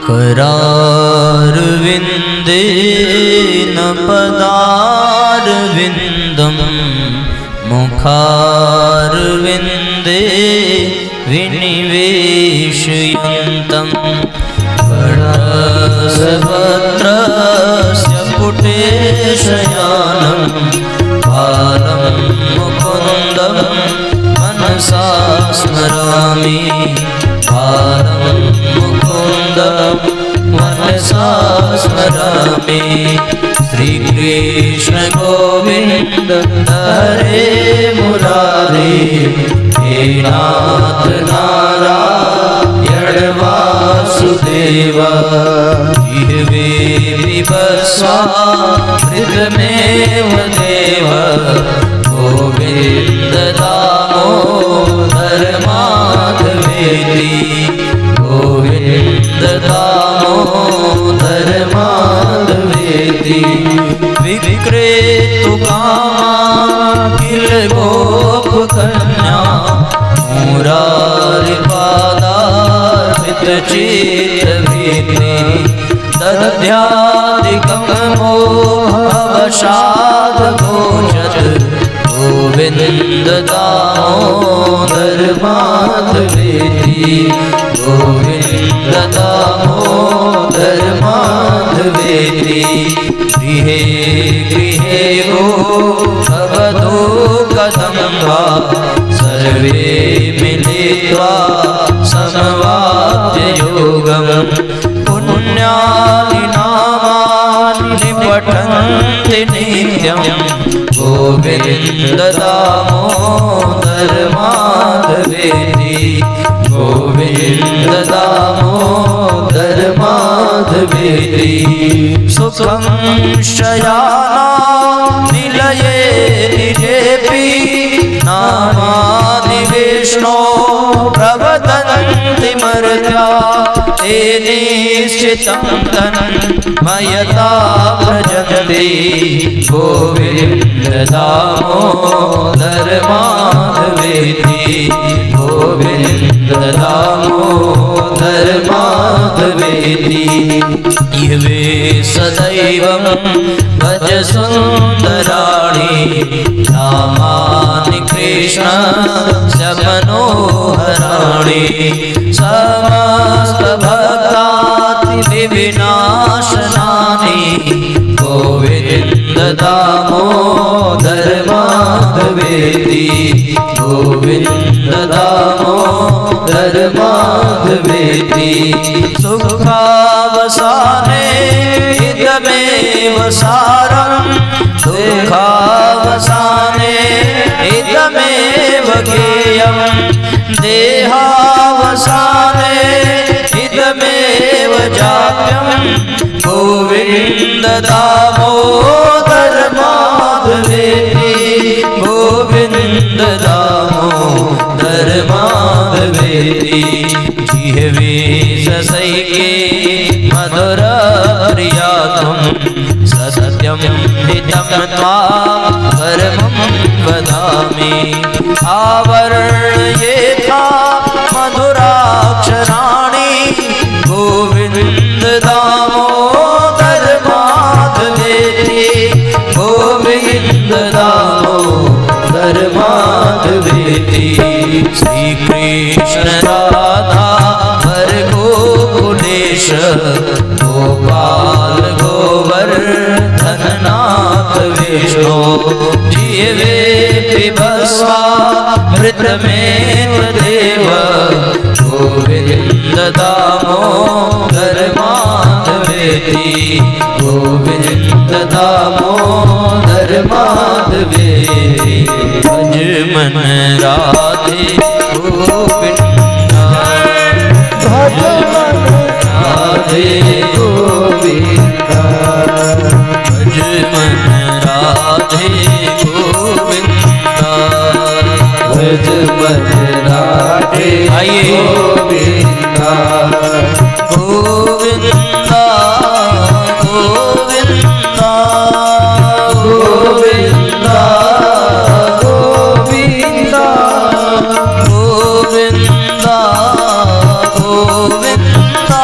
करारविन्देन पदारविन्दं मुखारविन्दे विनिवेशयन्तं वरसपत्रस्य पुटे शयानं बालं मुकुन्दं मनसा स्मरामि बालं मुकुन्दं मनसा स्मरामि। श्रीकृष्ण गोविन्द हरे मुरारे हे नाथ नारायण वासुदेव जिह्वे पिबस्वामृतमेव देव गोविन्द दामोदर माधवेति गोविन्द दामोदर माधवेति विक्रेतु कामाखिल गोप कन्या मुरारि पादार्पित चित्तभीति दध्यादिकं मोहवशाद् गोचर गोविन्द दामोदर माधवेति गोविन्द दामोदर माधवेति। गृहे गृहे गोवधू कदम्बा सर्वे मिलित्वा समवाप्य योगम् पुण्यानि नामानि पठन्ति नित्यं गोविन्द दामोदर माधवेति गोविन्द दामोदर माधवेति। सुखं शयाना निलये निजेपि नामानि विष्णो प्रवदन्ति मर्त्या ते निश्चितं तन्मयता व्रजन्ति गोविन्द दामोदर माधवेति गोविन्द दामोदर माधवेति। इवे सदैवं भज सुन्दराणि नामानि कृष्णस्य मनोहराणि समस्तभक्तादिविनाशनानि गोविन्द दामोदर माधवेति गोविन्द दामोदर माधवेति। सुखावसाने इदमेव सारं दुःखावसाने इदमेव गेयं देहावसाने इदमेव जाप्यं गोविन्द दामोदर माधवेति गोविन्द दामोदर माधवेति। जिह्वे ससैके मधुर प्रिया त्वं सत्यं हितं त्वां परमं वदामि आवर्ण्येथा मधुराक्षराणि गोविन्द दामोदर माधवेति गोविन्द दामोदर माधवेति। श्रीकृष्ण राधा वर गोकुलेश गोपाल गोवर्धननाथ विष्णु जिह्वे पिबस्वामृतमेव देव गोविन्द दामोदर माधवेति गोविन्द दामोदर माधवेति। भज मन राधे गोविन्दा भज मन राधे गोविन्दा भज मन राधे गोविन्दा भज मन राधे गोविन्दा गोविन्दा गोविन्दा गोविन्दा गोविन्दा गोविन्दा गोविन्दा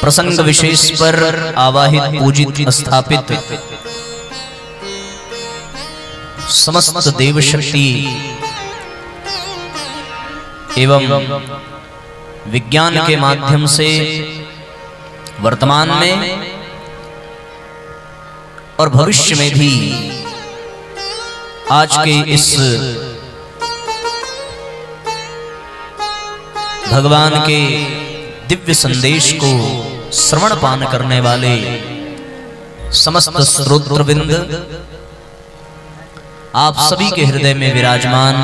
प्रसंग विशेष पर आवाहित पूजित स्थापित समस्त देव शक्ति एवं विज्ञान के माध्यम से वर्तमान में और भविष्य में भी आज के इस भगवान के दिव्य संदेश को श्रवण पान करने वाले समस्त श्रोत्रवृंद, आप सभी के हृदय में विराजमान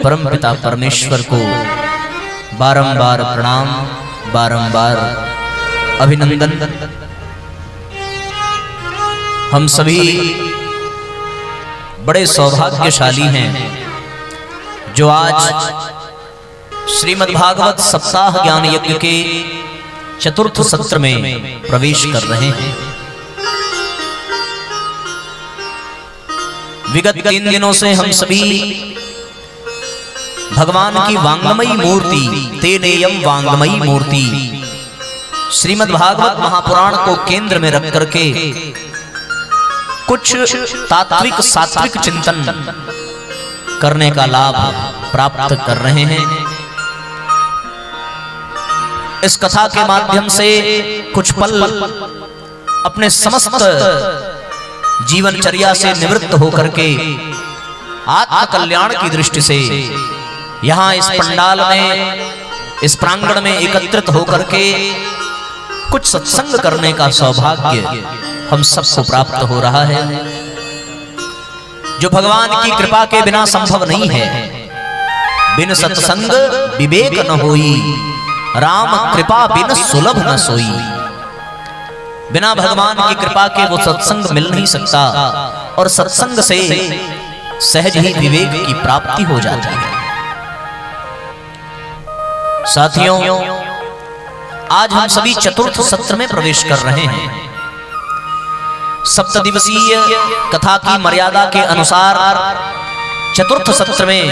परमपिता परमेश्वर को बारंबार प्रणाम, बारंबार अभिनंदन। हम सभी बड़े सौभाग्यशाली हैं जो आज श्रीमद्भागवत सप्ताह ज्ञान यज्ञ के चतुर्थ सत्र में प्रवेश कर रहे हैं। विगत 3 दिनों से हम सभी भगवान की वांगमयी मूर्ति, तेनेयम वांगमयी मूर्ति, श्रीमद्भागवत महापुराण को केंद्र में रख करके कुछ तात्विक सात्विक चिंतन करने का लाभ प्राप्त कर रहे हैं। इस कथा के माध्यम से कुछ पल अपने समस्त जीवनचर्या से निवृत्त होकर के आत्म कल्याण की दृष्टि से यहाँ इस पंडाल में, इस प्रांगण में एकत्रित होकर के कुछ सत्संग करने का सौभाग्य हम सबको प्राप्त हो रहा है, जो भगवान की कृपा के बिना संभव नहीं है। बिन सत्संग विवेक न होई, राम कृपा बिन सुलभ न सोई। बिना भगवान की कृपा के वो सत्संग मिल नहीं सकता, और सत्संग से सहज ही विवेक की प्राप्ति हो जाती है। साथियों, आज हम सभी चतुर्थ सत्र में प्रवेश कर रहे हैं। सप्तदिवसीय कथा की मर्यादा के अनुसार चतुर्थ सत्र में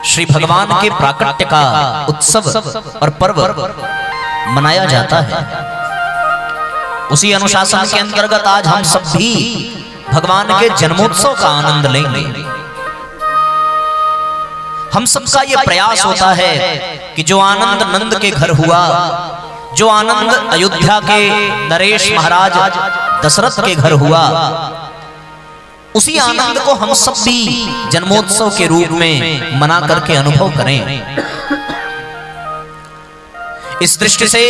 श्री भगवान के प्राकट्य का उत्सव और पर्व मनाया जाता है। उसी अनुशासन के अंतर्गत आज हम सब भी भगवान के जन्मोत्सव का आनंद लेंगे। हम सबका यह प्रयास होता है कि जो आनंद नंद के घर हुआ, जो आनंद अयोध्या के नरेश महाराज दशरथ के घर हुआ, उसी आनंद को हम सब भी जन्मोत्सव के रूप में मना करके अनुभव करें। इस दृष्टि से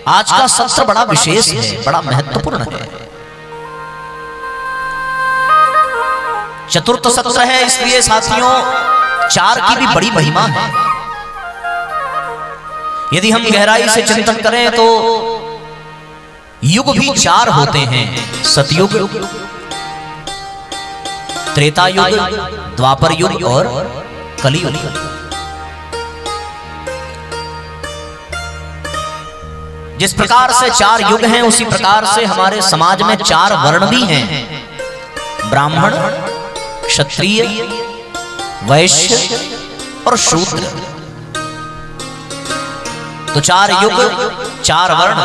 आज का सत्र बड़ा विशेष है, बड़ा महत्वपूर्ण है। चतुर्थ सत्र है, इसलिए साथियों 4 की भी बड़ी महिमा है। यदि हम गहराई से चिंतन करें तो युग भी 4 होते हैं। सतयुग, त्रेता युग, द्वापर युग और कलियुग। जिस प्रकार से 4 युग हैं, उसी प्रकार से हमारे समाज में 4 वर्ण भी हैं। ब्राह्मण, क्षत्रिय, वैश्य और शूद्र। तो 4 युग, 4 वर्ण।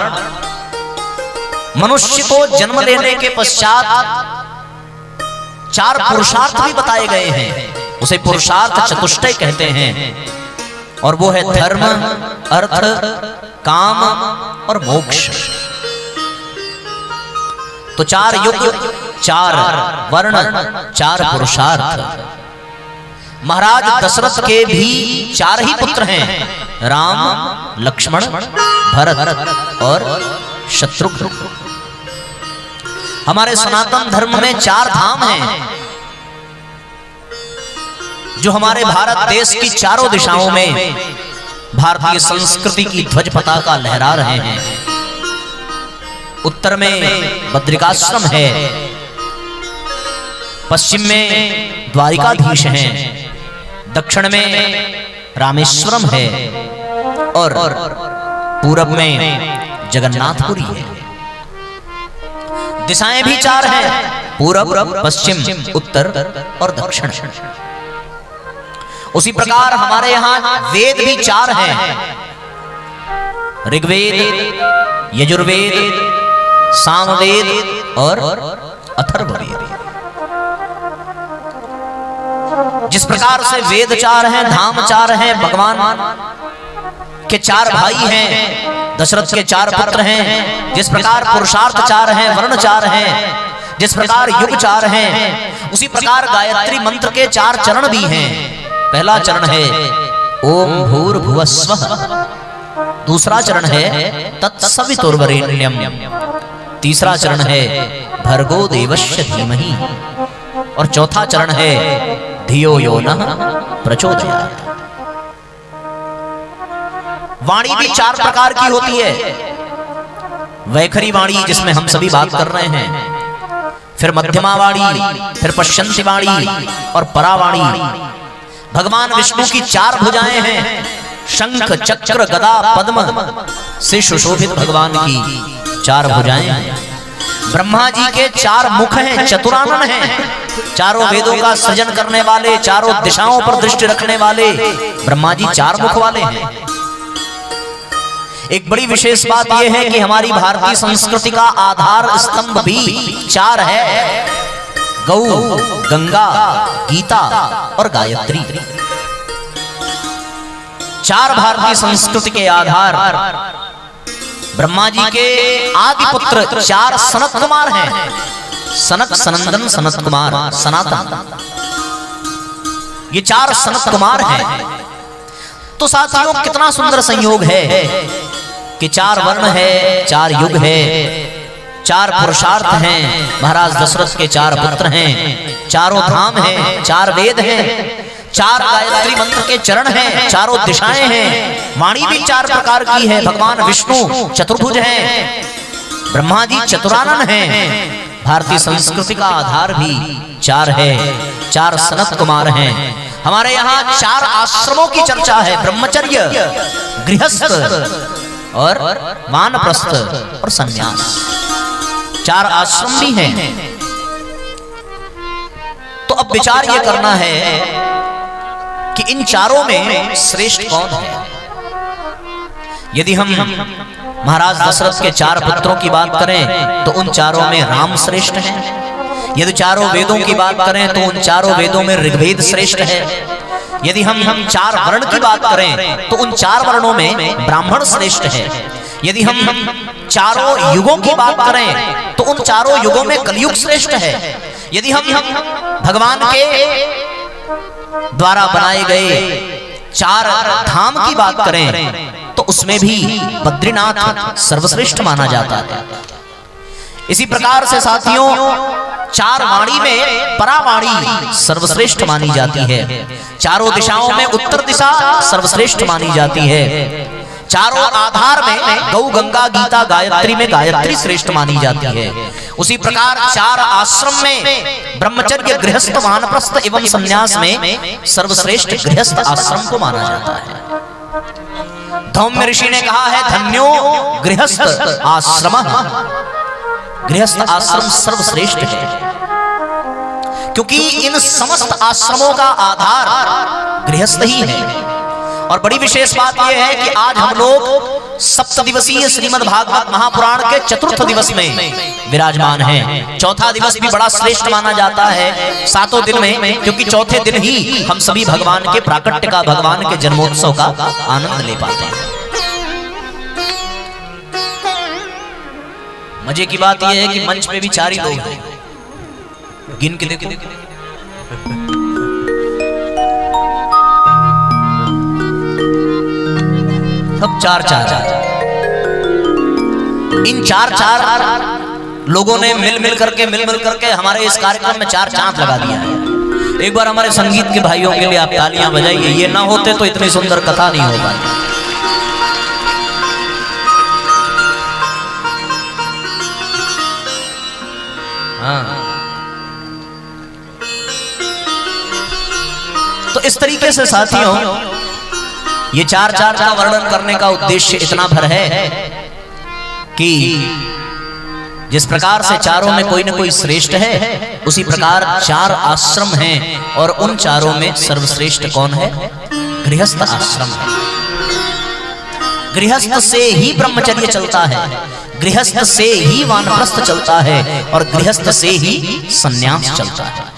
मनुष्य को जन्म लेने के पश्चात 4 पुरुषार्थ भी बताए गए हैं। उसे पुरुषार्थ चतुष्टय कहते हैं, और वो है धर्म, अर्थ, काम और मोक्ष। तो 4 युग, 4 वर्ण, 4 पुरुषार्थ। महाराज दशरथ के भी 4 ही पुत्र हैं, राम, लक्ष्मण, भरत और शत्रुघ्न। हमारे सनातन धर्म में 4 धाम हैं, जो हमारे भारत देश की चारों दिशाओं में भारतीय संस्कृति की ध्वज पताका लहरा रहे हैं। उत्तर में बद्रिकाश्रम है, पश्चिम में द्वारिकाधीश हैं, दक्षिण में रामेश्वरम है और पूरब में जगन्नाथपुरी है। दिशाएं भी 4 हैं, पूरब, पश्चिम, उत्तर और दक्षिण। उसी प्रकार हमारे यहाँ वेद भी 4 हैं। ऋग्वेद, यजुर्वेद, सामवेद और अथर्ववेद। जिस प्रकार से वेद 4 हैं, धाम 4 हैं, भगवान के 4 भाई हैं, दशरथ के 4 पुत्र हैं, जिस प्रकार पुरुषार्थ 4 हैं, वर्ण 4 हैं, जिस प्रकार युग 4 हैं, उसी प्रकार गायत्री मंत्र के 4 चरण भी हैं। पहला चरण है ओम भूर्भुवस्वः, दूसरा चरण है तत्सवितुर्वरेण्यम, तीसरा चरण है भर्गो देवस्य धीमहि और चौथा चरण है धियो यो नः प्रचोदयात्। वाणी भी 4 प्रकार की होती है। वैखरी वाणी जिसमें हम सभी बात कर रहे हैं, फिर मध्यमा वाणी, फिर पश्यंती वाणी और परावाणी। भगवान विष्णु की 4 भुजाएं हैं, शंख चक्र गदा पद्म से सुशोभित भगवान की 4 भुजाएं हैं। ब्रह्मा जी के 4 मुख हैं, चतुरानन हैं, चारों वेदों का सृजन करने वाले, चारों दिशाओं पर दृष्टि रखने वाले ब्रह्मा जी 4 मुख वाले हैं। एक बड़ी विशेष बात यह है कि हमारी भारतीय संस्कृति का आधार स्तंभ भी 4 है, गौ, गंगा, गीता और गायत्री। 4 भारतीय संस्कृति के आधार। ब्रह्मा जी के आदि पुत्र 4 सनत कुमार हैं, सनक, सनंदन, सनत कुमार, सनातन। ये 4 सनत कुमार हैं। तो साथियों कितना सुंदर संयोग है कि 4 वर्ण है, 4 युग है, 4 पुरुषार्थ हैं। महाराज दशरथ के 4 पुत्र हैं, चारों धाम हैं, 4 वेद हैं, 4 गायत्री मंत्र के चरण हैं, चारों दिशाएं हैं। वाणी भी 4 प्रकार की है। भगवान विष्णु चतुर्भुज हैं, ब्रह्मा जी चतुरानन हैं। भारतीय संस्कृति का आधार भी 4 है, 4 सनत कुमार हैं। हमारे यहाँ 4 आश्रमों की चर्चा है, ब्रह्मचर्य, गृहस्थ और वानप्रस्थ और संन्यास। 4 आश्रम भी हैं। तो अब विचार ये करना है कि इन चारों में श्रेष्ठ कौन है। यदि हम महाराज दशरथ के 4 पुत्रों की बात करें तो उन चारों में राम श्रेष्ठ है। यदि चारों वेदों की बात करें तो उन चारों वेदों में ऋग्वेद श्रेष्ठ है। यदि हम 4 वर्ण की बात करें तो उन 4 वर्णों में ब्राह्मण श्रेष्ठ है। यदि हम चारों युगों की बात करें तो उन चारों युगों में कलयुग श्रेष्ठ है। यदि हम भगवान के द्वारा बनाए गए 4 धाम की बात करें तो उसमें भी बद्रीनाथ सर्वश्रेष्ठ माना जाता है। इसी प्रकार से साथियों 4 वाणी में परावाणी सर्वश्रेष्ठ मानी जाती है। चारों दिशाओं में उत्तर दिशा सर्वश्रेष्ठ मानी जाती है। चारों आधार में गौ, गंगा, गीता, गायत्री में गायत्री श्रेष्ठ मानी जाती है। उसी प्रकार 4 आश्रम में ब्रह्मचर्य, गृहस्थ, वानप्रस्थ एवं संन्यास में सर्वश्रेष्ठ गृहस्थ आश्रम को माना जाता है। धौम्य ऋषि ने कहा है धन्यो गृहस्थ आश्रम, गृहस्थ आश्रम सर्वश्रेष्ठ है, क्योंकि इन समस्त आश्रमों का आधार गृहस्थ ही है। और बड़ी विशेष बात यह है कि आज हम लोग 7 दिवसीय श्रीमद् भागवत महापुराण के 4th दिवस में विराजमान हैं। 4था दिवस भी बड़ा श्रेष्ठ माना जाता है 7 दिन में, क्योंकि 4थे दिन ही हम सभी भगवान के प्राकट्य का, भगवान के जन्मोत्सव का आनंद ले पाते हैं। मजे की बात यह है कि मंच पे भी 4 ही लोग हैं, गिन के देखो। सब 4-4 इन 4-4 लोगों ने मिल करके हमारे इस कार्यक्रम में 4 चांद लगा दिया है। एक बार हमारे संगीत के भाइयों के लिए आप तालियां बजाइए। ये ना होते तो इतनी सुंदर कथा नहीं हो पाती। हाँ, तो इस तरीके से साथियों ये 4-4 का वर्णन करने का उद्देश्य इतना भर है कि जिस प्रकार से चारों में कोई न कोई श्रेष्ठ है, उसी प्रकार 4 आश्रम हैं और उन चारों में सर्वश्रेष्ठ कौन है? गृहस्थ आश्रम है। गृहस्थ से ही ब्रह्मचर्य चलता है, गृहस्थ से ही वानप्रस्थ चलता है और गृहस्थ से ही सन्यास चलता है।